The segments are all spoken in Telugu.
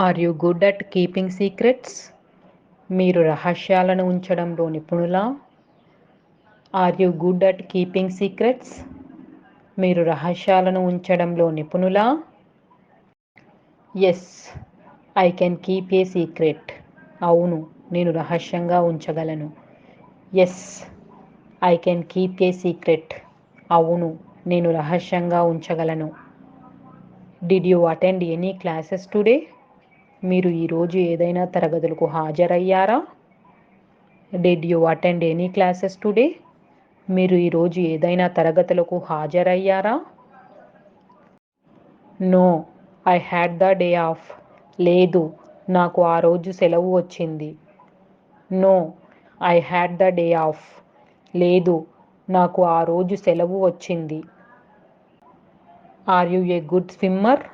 Are you good at keeping secrets? మీరు రహస్యాలను ఉంచడంలో నిపుణులా? Are you good at keeping secrets? మీరు రహస్యాలను ఉంచడంలో నిపుణులా? Yes, I can keep a secret. అవును, నేను రహస్యంగా ఉంచగలను. Yes, I can keep a secret. అవును, నేను రహస్యంగా ఉంచగలను. Did you attend any classes today? మీరు ఈరోజు ఏదైనా తరగతులకు హాజరయ్యారా? Did you attend any classes today? మీరు ఈరోజు ఏదైనా తరగతులకు హాజరయ్యారా? No, I had the day off. లేదు, నాకు ఆ రోజు సెలవు వచ్చింది. No, I had the day off. లేదు, నాకు ఆ రోజు సెలవు వచ్చింది. Are you a good swimmer?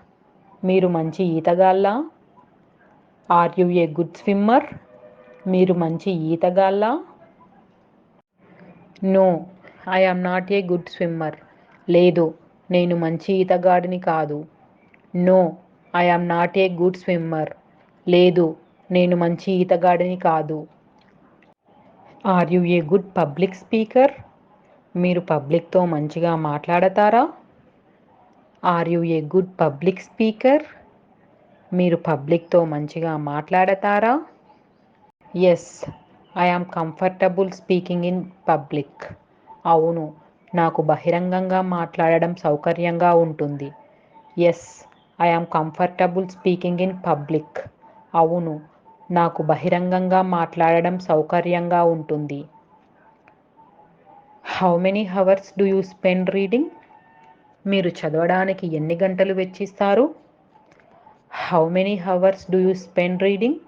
మీరు మంచి ఈతగాళ్ళా? Are you a good swimmer? మీరు మంచి ఈతగాళ్ళా? No, I am not a good swimmer. లేదు, నేను మంచి ఈతగాడిని కాదు. No, I am not a good swimmer. లేదు, నేను మంచి ఈతగాడిని కాదు. Are you a good public speaker? మీరు పబ్లిక్తో మంచిగా మాట్లాడతారా? Are you a good public speaker? మీరు పబ్లిక్తో మంచిగా మాట్లాడతారా? Yes, I am comfortable speaking in public. అవును, నాకు బహిరంగంగా మాట్లాడడం సౌకర్యంగా ఉంటుంది. Yes, I am comfortable speaking in public. అవును, నాకు బహిరంగంగా మాట్లాడడం సౌకర్యంగా ఉంటుంది. How many hours do you spend reading? మీరు చదవడానికి ఎన్ని గంటలు వెచ్చిస్తారు? How many hours do you spend reading?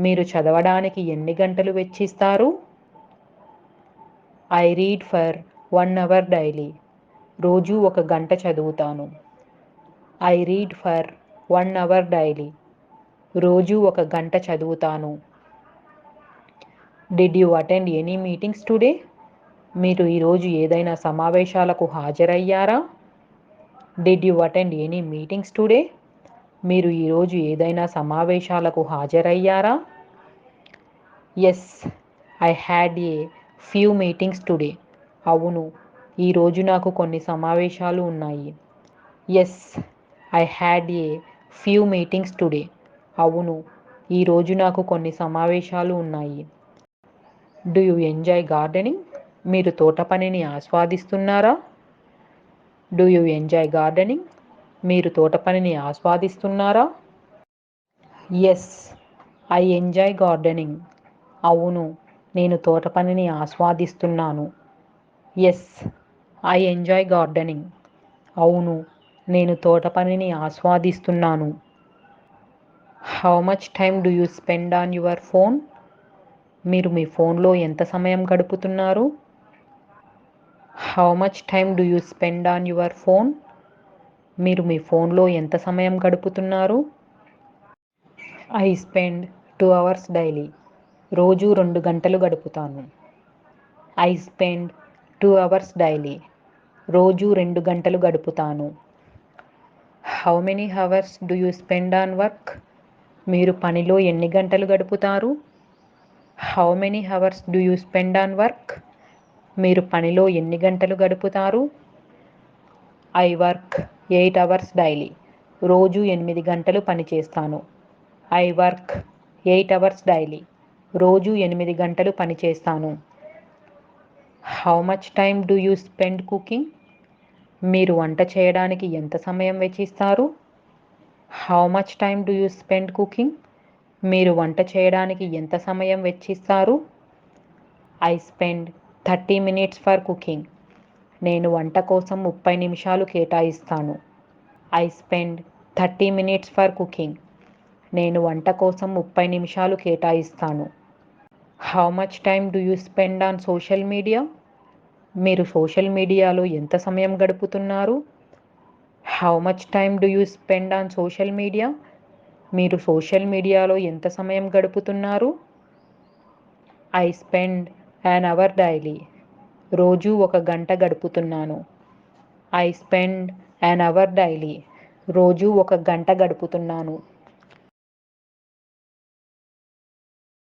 మీరు చదవడానికి ఎన్ని గంటలు వెచ్చిస్తారు? I read for 1 hour daily. రోజు 1 గంట చదువుతాను. I read for 1 hour daily. రోజు 1 గంట చదువుతాను. Did you attend any meetings today? మీరు ఈరోజు ఏదైనా సమావేశాలకు హాజరయ్యారా? Did you attend any meetings today? మీరు ఈరోజు ఏదైనా సమావేశాలకు హాజరయ్యారా? Yes, I had a few meetings today. అవును, ఈరోజు నాకు కొన్ని సమావేశాలు ఉన్నాయి. Yes, I had a few meetings today. అవును, ఈరోజు నాకు కొన్ని సమావేశాలు ఉన్నాయి. Do you enjoy gardening? మీరు తోట పనిని ఆస్వాదిస్తున్నారా? Do you enjoy gardening? మీరు తోట పనిని ఆస్వాదిస్తున్నారా? Yes, I enjoy gardening. అవును, నేను తోట పనిని ఆస్వాదిస్తున్నాను. Yes, I enjoy gardening. అవును, నేను తోట పనిని ఆస్వాదిస్తున్నాను. How much time do you spend on your phone? మీరు మీ ఫోన్లో ఎంత సమయం గడుపుతున్నారు? How much time do you spend on your phone? మీరు మీ ఫోన్లో ఎంత సమయం గడుపుతున్నారు? I spend 2 hours daily. రోజు 2 గంటలు గడుపుతాను. I spend 2 hours daily. రోజు 2 గంటలు గడుపుతాను. How many hours do you spend on work? మీరు పనిలో ఎన్ని గంటలు గడుపుతారు? How many hours do you spend on work? మీరు పనిలో ఎన్ని గంటలు గడుపుతారు? I work 8 hours daily. రోజు 8 గంటలు పనిచేస్తాను. I work 8 hours daily. రోజు 8 గంటలు పనిచేస్తాను. How much time do you spend cooking? మీరు వంట చేయడానికి ఎంత సమయం వెచ్చిస్తారు? How much time do you spend cooking? మీరు వంట చేయడానికి ఎంత సమయం వెచ్చిస్తారు? I spend 30 minutes for cooking. నేను వంట కోసం 30 నిమిషాలు కేటాయిస్తాను. I spend 30 minutes for cooking. నేను వంట కోసం 30 నిమిషాలు కేటాయిస్తాను. How much time do you spend on social media? మీరు సోషల్ మీడియాలో ఎంత సమయం గడుపుతున్నారు? How much time do you spend on social media? మీరు సోషల్ మీడియాలో ఎంత సమయం గడుపుతున్నారు? I spend an hour daily. రోజు 1 గంట గడుపుతున్నాను. I spend an hour daily. రోజు 1 గంట గడుపుతున్నాను.